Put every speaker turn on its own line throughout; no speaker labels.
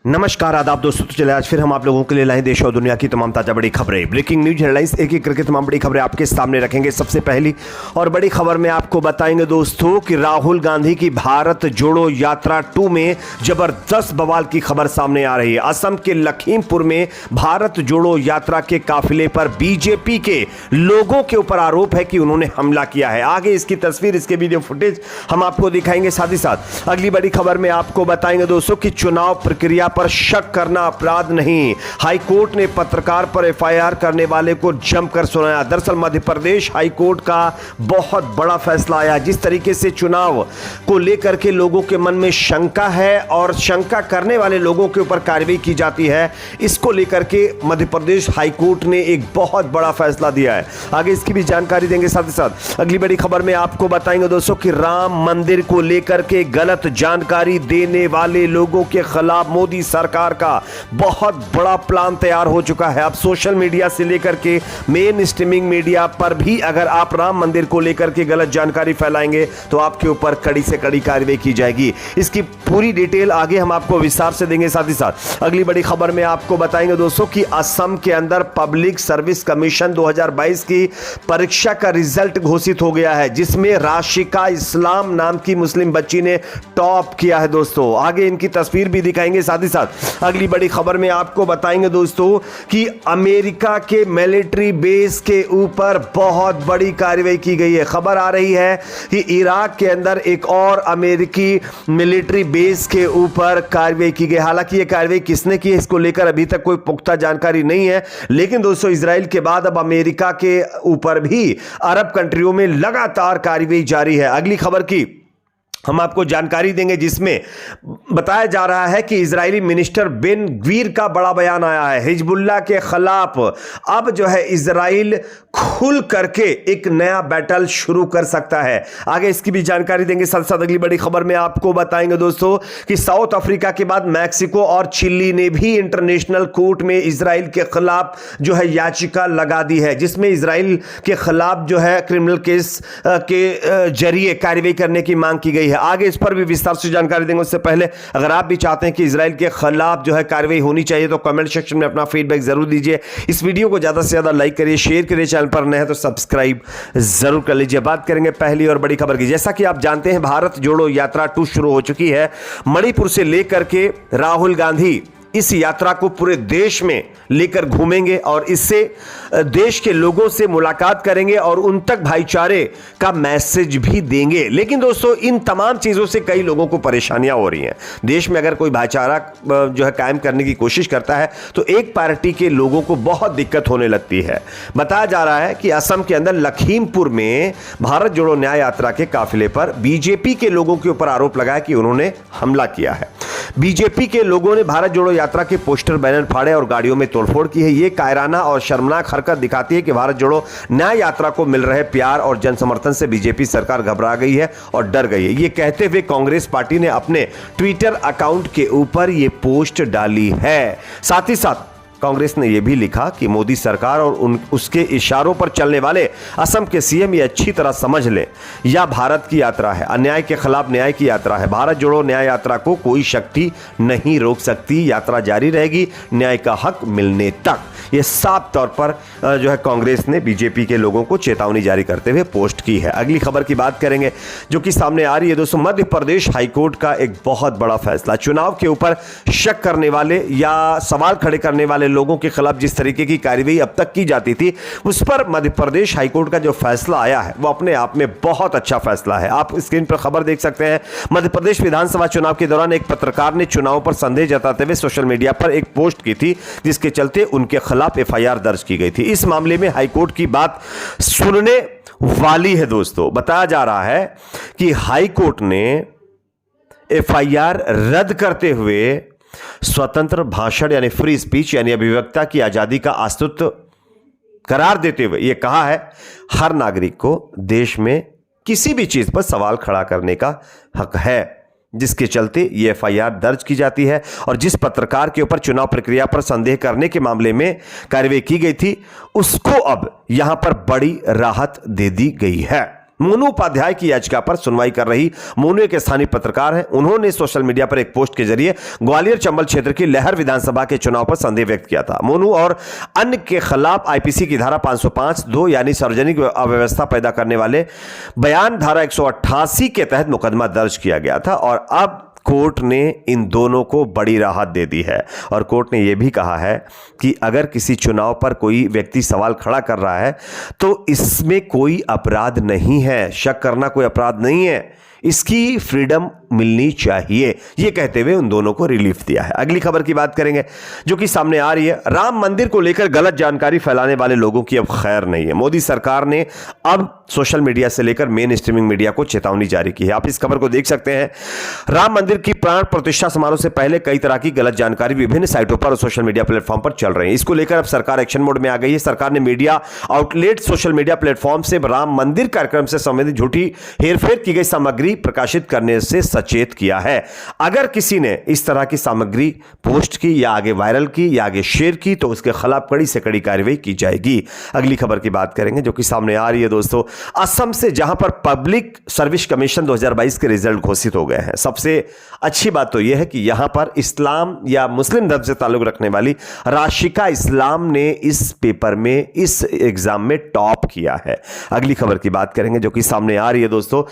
नमस्कार आदाब दोस्तों, तो चले आज फिर हम आप लोगों के लिए लाए देश और दुनिया की तमाम ताजा बड़ी खबरें, ब्रेकिंग न्यूज हेडलाइंस, एक एक करके तमाम बड़ी खबरें आपके सामने रखेंगे। सबसे पहली और बड़ी खबर में आपको बताएंगे दोस्तों कि राहुल गांधी की भारत जोड़ो यात्रा 2 में जबरदस्त बवाल की खबर सामने आ रही है। असम के लखीमपुर में भारत जोड़ो यात्रा के काफिले पर बीजेपी के लोगों के ऊपर आरोप है कि उन्होंने हमला किया है। आगे इसकी तस्वीर, इसके वीडियो फुटेज हम आपको दिखाएंगे। साथ ही साथ अगली बड़ी खबर में आपको बताएंगे दोस्तों कि चुनाव प्रक्रिया पर शक करना अपराध नहीं, हाईकोर्ट ने पत्रकार पर एफआईआर करने वाले को जमकर सुनाया। दरअसल मध्य प्रदेश हाईकोर्ट का बहुत बड़ा फैसला आया। जिस तरीके से चुनाव को लेकर के लोगों के मन में शंका है और शंका करने वाले लोगों के ऊपर कार्रवाई की जाती है, इसको लेकर के मध्य प्रदेश हाईकोर्ट ने एक बहुत बड़ा फैसला दिया है। आगे इसकी भी जानकारी देंगे। साथ ही साथ अगली बड़ी खबर में आपको बताएंगे दोस्तों कि राम मंदिर को लेकर के गलत जानकारी देने वाले लोगों के खिलाफ मोदी सरकार का बहुत बड़ा प्लान तैयार हो चुका है। अब सोशल मीडिया से लेकर के मेन स्ट्रीमिंग मीडिया पर भी अगर आप राम मंदिर को लेकर के गलत जानकारी फैलाएंगे तो आपके ऊपर कड़ी से कड़ी कार्रवाई की जाएगी। इसकी पूरी डिटेल आगे हम आपको विस्तार से देंगे। साथ ही साथ अगली बड़ी खबर में आपको बताएंगे दोस्तों कि असम के अंदर पब्लिक सर्विस कमीशन 2022 की परीक्षा का रिजल्ट घोषित हो गया है, जिसमें राशिका इस्लाम नाम की मुस्लिम बच्ची ने टॉप किया है दोस्तों। आगे इनकी तस्वीर भी दिखाएंगे। साथ ही साथ अगली बड़ी खबर में आपको बताएंगे दोस्तों कि अमेरिका के मिलिट्री बेस के ऊपर बहुत बड़ी कार्रवाई की गई है। खबर आ रही है कि इराक के अंदर एक और अमेरिकी मिलिट्री बेस के ऊपर कार्रवाई की गई। हालांकि यह कार्रवाई किसने की है, इसको लेकर अभी तक कोई पुख्ता जानकारी नहीं है, लेकिन दोस्तों इजराइल के बाद अब अमेरिका के ऊपर भी अरब कंट्रियों में लगातार कार्रवाई जारी है। अगली खबर की हम आपको जानकारी देंगे, जिसमें बताया जा रहा है कि इजरायली मिनिस्टर बेन ग्वीर का बड़ा बयान आया है। हिजबुल्लाह के खिलाफ अब जो है इजराइल खुल करके एक नया बैटल शुरू कर सकता है। आगे इसकी भी जानकारी देंगे। साथ साथ अगली बड़ी खबर में आपको बताएंगे दोस्तों कि साउथ अफ्रीका के बाद मैक्सिको और चिली ने भी इंटरनेशनल कोर्ट में इजराइल के खिलाफ जो है याचिका लगा दी है, जिसमें इजराइल के खिलाफ जो है क्रिमिनल केस के जरिए कार्रवाई करने की मांग की गई है। आगे इस पर भी विस्तार से जानकारी देंगे। उससे पहले अगर आप भी चाहते हैं कि इजराइल के खिलाफ जो है कार्रवाई होनी चाहिए तो कमेंट सेक्शन में अपना फीडबैक जरूर दीजिए। इस वीडियो को ज्यादा से ज्यादा लाइक करिए, शेयर करिए, चैनल पर नए हैं तो सब्सक्राइब जरूर कर लीजिए। बात करेंगे पहली और बड़ी खबर की। जैसा कि आप जानते हैं भारत जोड़ो यात्रा 2 शुरू हो चुकी है। मणिपुर से लेकर के राहुल गांधी इस यात्रा को पूरे देश में लेकर घूमेंगे और इससे देश के लोगों से मुलाकात करेंगे और उन तक भाईचारे का मैसेज भी देंगे। लेकिन दोस्तों इन तमाम चीजों से कई लोगों को परेशानियां हो रही हैं। देश में अगर कोई भाईचारा जो है कायम करने की कोशिश करता है तो एक पार्टी के लोगों को बहुत दिक्कत होने लगती है। बताया जा रहा है कि असम के अंदर लखीमपुर में भारत जोड़ो न्याय यात्रा के काफिले पर बीजेपी के लोगों के ऊपर आरोप लगाया कि उन्होंने हमला किया है। बीजेपी के लोगों ने भारत जोड़ो यात्रा के पोस्टर बैनर फाड़े और गाड़ियों में तोड़फोड़ की है। यह कायराना और शर्मनाक हरकत दिखाती है कि भारत जोड़ो न्याय यात्रा को मिल रहे प्यार और जन समर्थन से बीजेपी सरकार घबरा गई है और डर गई है। यह कहते हुए कांग्रेस पार्टी ने अपने ट्विटर अकाउंट के ऊपर यह पोस्ट डाली है। साथ ही साथ कांग्रेस ने यह भी लिखा कि मोदी सरकार और उसके इशारों पर चलने वाले असम के सीएम ये अच्छी तरह समझ लें, यह भारत की यात्रा है, अन्याय के खिलाफ न्याय की यात्रा है। भारत जोड़ो न्याय यात्रा को कोई शक्ति नहीं रोक सकती, यात्रा जारी रहेगी न्याय का हक मिलने तक। यह साफ तौर पर जो है कांग्रेस ने बीजेपी के लोगों को चेतावनी जारी करते हुए पोस्ट की है। अगली खबर की बात करेंगे जो कि सामने आ रही है दोस्तों। मध्य प्रदेश हाईकोर्ट का एक बहुत बड़ा फैसला। चुनाव के ऊपर शक करने वाले या सवाल खड़े करने वाले लोगों के खिलाफ जिस तरीके की कार्रवाई अब तक की जाती थी, उस पर मध्य प्रदेश हाईकोर्ट का जो फैसला आया है वो अपने आप में बहुत अच्छा फैसला है। आप स्क्रीन पर खबर देख सकते हैं। मध्य प्रदेश विधानसभा चुनाव के दौरान एक पत्रकार ने चुनाव पर संदेह जताते हुए सोशल मीडिया पर एक पोस्ट की थी, जिसके चलते उनके खिलाफ एफआईआर दर्ज की गई थी। इस मामले में हाईकोर्ट की बात सुनने वाली है दोस्तों। बताया जा रहा है कि हाईकोर्ट ने एफआईआर रद्द करते हुए स्वतंत्र भाषण यानी फ्री स्पीच यानी अभिव्यक्ता की आजादी का अस्तित्व करार देते हुए यह कहा है, हर नागरिक को देश में किसी भी चीज पर सवाल खड़ा करने का हक है, जिसके चलते ये एफआईआर दर्ज की जाती है। और जिस पत्रकार के ऊपर चुनाव प्रक्रिया पर संदेह करने के मामले में कार्रवाई की गई थी, उसको अब यहां पर बड़ी राहत दे दी गई है। मोनू उपाध्याय की याचिका पर सुनवाई कर रही मोनू एक स्थानीय पत्रकार हैं। उन्होंने सोशल मीडिया पर एक पोस्ट के जरिए ग्वालियर चंबल क्षेत्र की लहर विधानसभा के चुनाव पर संदेह व्यक्त किया था। मोनू और अन्य के खिलाफ आईपीसी की धारा 505(2) यानी सार्वजनिक अव्यवस्था पैदा करने वाले बयान धारा 188 के तहत मुकदमा दर्ज किया गया था और अब कोर्ट ने इन दोनों को बड़ी राहत दे दी है और कोर्ट ने यह भी कहा है कि अगर किसी चुनाव पर कोई व्यक्ति सवाल खड़ा कर रहा है तो इसमें कोई अपराध नहीं है, शक करना कोई अपराध नहीं है, इसकी फ्रीडम मिलनी चाहिए, ये कहते हुए उन दोनों को रिलीफ दिया है। अगली खबर की बात करेंगे जो कि सामने आ रही है। राम मंदिर को लेकर गलत जानकारी फैलाने वाले लोगों की अब खैर नहीं है। मोदी सरकार ने अब सोशल मीडिया से लेकर मेन स्ट्रीमिंग मीडिया को चेतावनी जारी की है। आप इस खबर को देख सकते हैं। राम मंदिर की प्राण प्रतिष्ठा समारोह से पहले कई तरह की गलत जानकारी विभिन्न साइटों पर और सोशल मीडिया प्लेटफॉर्म पर चल रही है। इसको लेकर अब सरकार एक्शन मोड में आ गई है। सरकार ने media outlet social media platform से राम मंदिर कार्यक्रम से संबंधित झूठी हेरफेर की गई सामग्री प्रकाशित करने से सचेत किया है। अगर किसी ने इस तरह की सामग्री पोस्ट की या आगे वायरल की या आगे शेयर की तो उसके खिलाफ कड़ी से कड़ी कार्रवाई की जाएगी। अगली खबर की बात करेंगे जो कि सामने आ रही है दोस्तों। असम से जहां पर पब्लिक सर्विस कमीशन 2022 के रिजल्ट घोषित हो गए हैं। सबसे अच्छी बात तो यह है कि यहां पर इस्लाम या मुस्लिम धर्म से ताल्लुक रखने वाली राशिका इस्लाम ने इस पेपर में, इस एग्जाम में टॉप किया है। अगली खबर की बात करेंगे जो कि सामने आ रही है दोस्तों।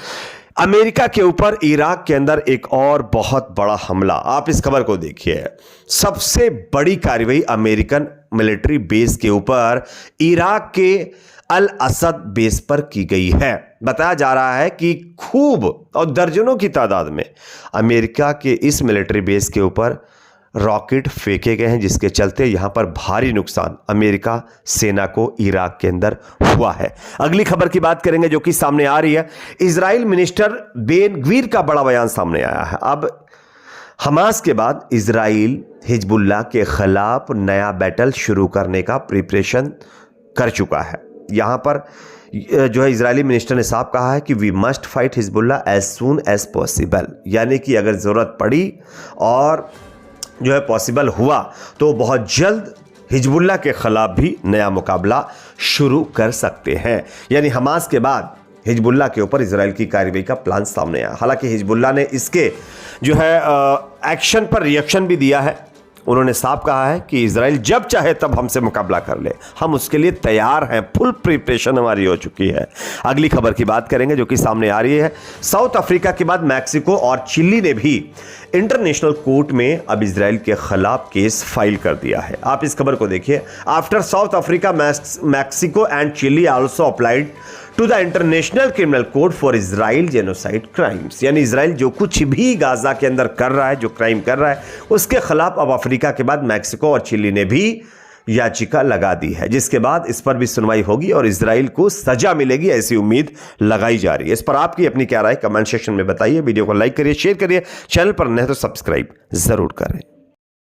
अमेरिका के ऊपर इराक के अंदर एक और बहुत बड़ा हमला। आप इस खबर को देखिए। सबसे बड़ी कार्रवाई अमेरिकन मिलिट्री बेस के ऊपर इराक के अल असद बेस पर की गई है। बताया जा रहा है कि खूब और दर्जनों की तादाद में अमेरिका के इस मिलिट्री बेस के ऊपर रॉकेट फेंके गए हैं, जिसके चलते यहां पर भारी नुकसान अमेरिका सेना को इराक के अंदर हुआ है। अगली खबर की बात करेंगे जो कि सामने आ रही है। इजराइल मिनिस्टर बेन ग्वीर का बड़ा बयान सामने आया है। अब हमास के बाद इजराइल हिजबुल्लाह के खिलाफ नया बैटल शुरू करने का प्रिपरेशन कर चुका है। यहां पर जो है इजरायली मिनिस्टर ने साफ कहा है कि we must fight Hezbollah as soon as possible, यानी कि अगर जरूरत पड़ी और जो है पॉसिबल हुआ तो बहुत जल्द हिजबुल्लाह के खिलाफ भी नया मुकाबला शुरू कर सकते हैं। यानी हमास के बाद हिजबुल्लाह के ऊपर इजराइल की कार्रवाई का प्लान सामने आया। हालांकि हिजबुल्लाह ने इसके जो है एक्शन पर रिएक्शन भी दिया है। उन्होंने साफ कहा है कि इजराइल जब चाहे तब हमसे मुकाबला कर ले, हम उसके लिए तैयार हैं, फुल प्रिपरेशन हमारी हो चुकी है। अगली खबर की बात करेंगे जो कि सामने आ रही है। साउथ अफ्रीका के बाद मैक्सिको और चिली ने भी इंटरनेशनल कोर्ट में अब इजराइल के खिलाफ केस फाइल कर दिया है। आप इस खबर को देखिए। After South Africa, Mexico and Chile also applied to the international criminal code for Israel genocide crimes, यानी इजराइल जो कुछ भी गाजा के अंदर कर रहा है, जो क्राइम कर रहा है, उसके खिलाफ अब अफ्रीका के बाद मैक्सिको और चिली ने भी याचिका लगा दी है, जिसके बाद इस पर भी सुनवाई होगी और इजराइल को सजा मिलेगी, ऐसी उम्मीद लगाई जा रही है। इस पर आपकी अपनी क्या राय कमेंट सेक्शन में बताइए। वीडियो को लाइक करिए, शेयर करिए, चैनल पर नए तो सब्सक्राइब जरूर करें।